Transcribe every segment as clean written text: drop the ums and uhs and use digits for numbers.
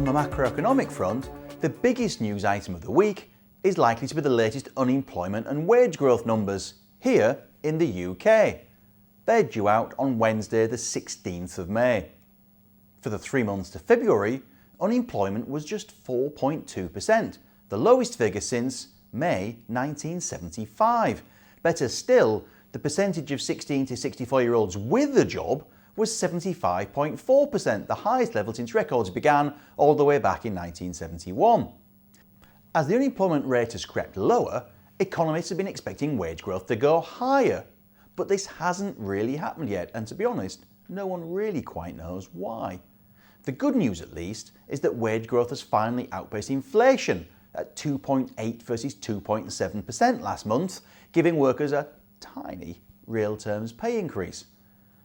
the macroeconomic front, the biggest news item of the week is likely to be the latest unemployment and wage growth numbers here in the UK. They're due out on Wednesday the 16th of May. For the 3 months to February, unemployment was just 4.2%, the lowest figure since May 1975. Better still, the percentage of 16 to 64-year-olds with a job was 75.4%, the highest level since records began all the way back in 1971. As the unemployment rate has crept lower, economists have been expecting wage growth to go higher. But this hasn't really happened yet, and to be honest, no one really quite knows why. The good news, at least, is that wage growth has finally outpaced inflation at 2.8 versus 2.7% last month, giving workers a tiny real terms pay increase.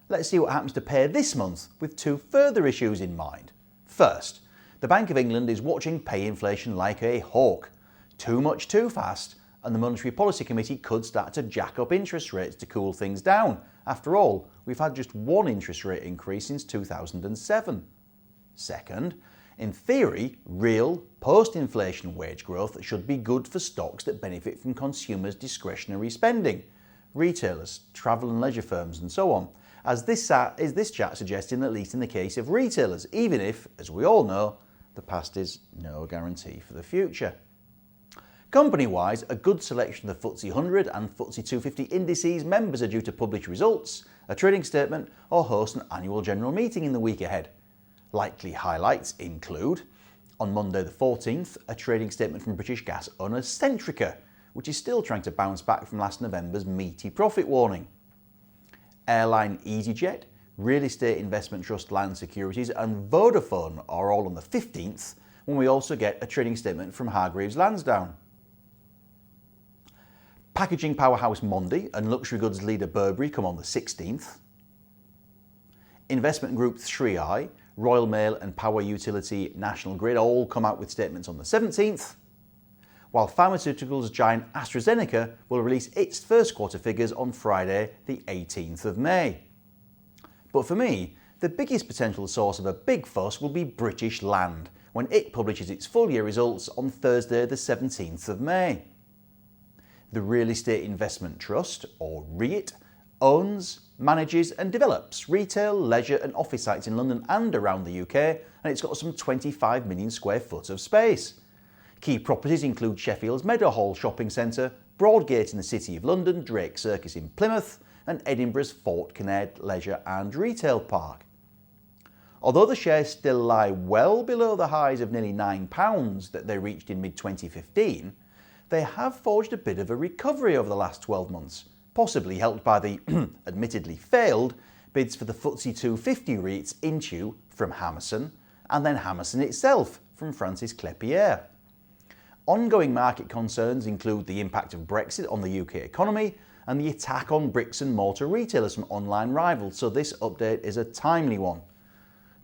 Let's see what happens to pay this month with two further issues in mind. First, the Bank of England is watching pay inflation like a hawk. Too much too fast, and the Monetary Policy Committee could start to jack up interest rates to cool things down. After all, we've had just one interest rate increase since 2007. Second, in theory, real post-inflation wage growth should be good for stocks that benefit from consumers' discretionary spending, retailers, travel and leisure firms and so on, as this chart suggesting, at least in the case of retailers, even if, as we all know, the past is no guarantee for the future. Company-wise, a good selection of the FTSE 100 and FTSE 250 indices members are due to publish results, a trading statement or host an annual general meeting in the week ahead. Likely highlights include, on Monday the 14th, a trading statement from British gas owner Centrica, which is still trying to bounce back from last November's meaty profit warning. Airline EasyJet, real estate investment trust Land Securities and Vodafone are all on the 15th, when we also get a trading statement from Hargreaves Lansdown. Packaging powerhouse Mondi and luxury goods leader Burberry come on the 16th. Investment group 3i, Royal Mail and power utility National Grid all come out with statements on the 17th, while pharmaceuticals giant AstraZeneca will release its first quarter figures on Friday the 18th of May. But for me, the biggest potential source of a big fuss will be British Land, when it publishes its full year results on Thursday the 17th of May. The Real Estate Investment Trust, or REIT, owns, manages and develops retail, leisure and office sites in London and around the UK, and it's got some 25 million square foot of space. Key properties include Sheffield's Meadowhall shopping centre, Broadgate in the City of London, Drake Circus in Plymouth and Edinburgh's Fort Kinnaird Leisure and Retail Park. Although the shares still lie well below the highs of nearly £9 that they reached in mid-2015, they have forged a bit of a recovery over the last 12 months, possibly helped by the admittedly failed bids for the FTSE 250 REITs Intu from Hammerson and then Hammerson itself from Francis Clepierre. Ongoing market concerns include the impact of Brexit on the UK economy and the attack on bricks and mortar retailers from online rivals, so this update is a timely one.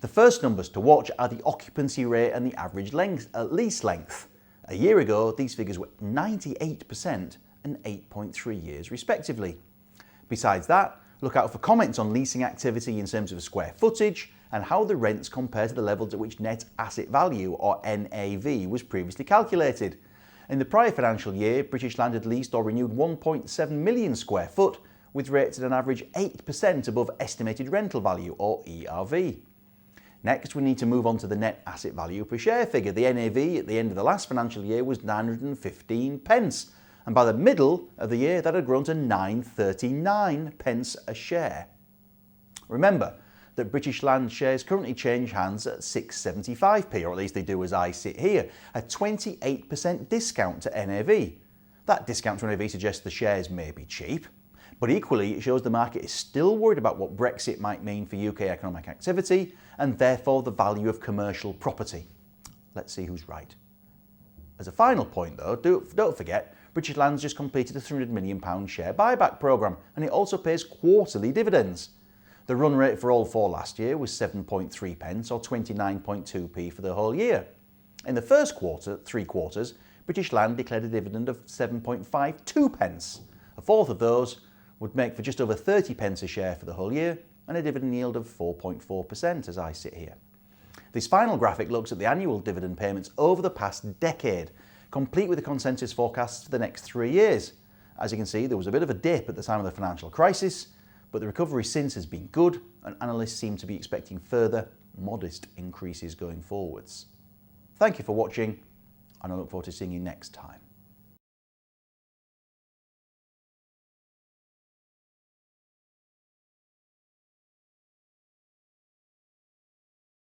The first numbers to watch are the occupancy rate and the average lease length. A year ago, these figures were 98% and 8.3 years respectively. Besides that, look out for comments on leasing activity in terms of square footage and how the rents compare to the levels at which net asset value, or NAV, was previously calculated. In the prior financial year, British Land had leased or renewed 1.7 million square foot, with rates at an average 8% above estimated rental value, or ERV. Next, we need to move on to the net asset value per share figure. The NAV at the end of the last financial year was 915 pence, and by the middle of the year that had grown to 939 pence a share. Remember that British Land shares currently change hands at 675p, or at least they do as I sit here, a 28% discount to NAV. That discount to NAV suggests the shares may be cheap, but equally it shows the market is still worried about what Brexit might mean for UK economic activity and therefore the value of commercial property. Let's see who's right. As a final point though, don't forget, British Land's just completed a £300 million share buyback programme, and it also pays quarterly dividends. The run rate for all four last year was 7.3 pence, or 29.2p for the whole year. In the first quarter, 3 quarters, British Land declared a dividend of 7.52 pence. A fourth of those would make for just over 30 pence a share for the whole year, and a dividend yield of 4.4% as I sit here. This final graphic looks at the annual dividend payments over the past decade, complete with the consensus forecasts for the next 3 years. As you can see, there was a bit of a dip at the time of the financial crisis, but the recovery since has been good, and analysts seem to be expecting further modest increases going forwards. Thank you for watching, and I look forward to seeing you next time.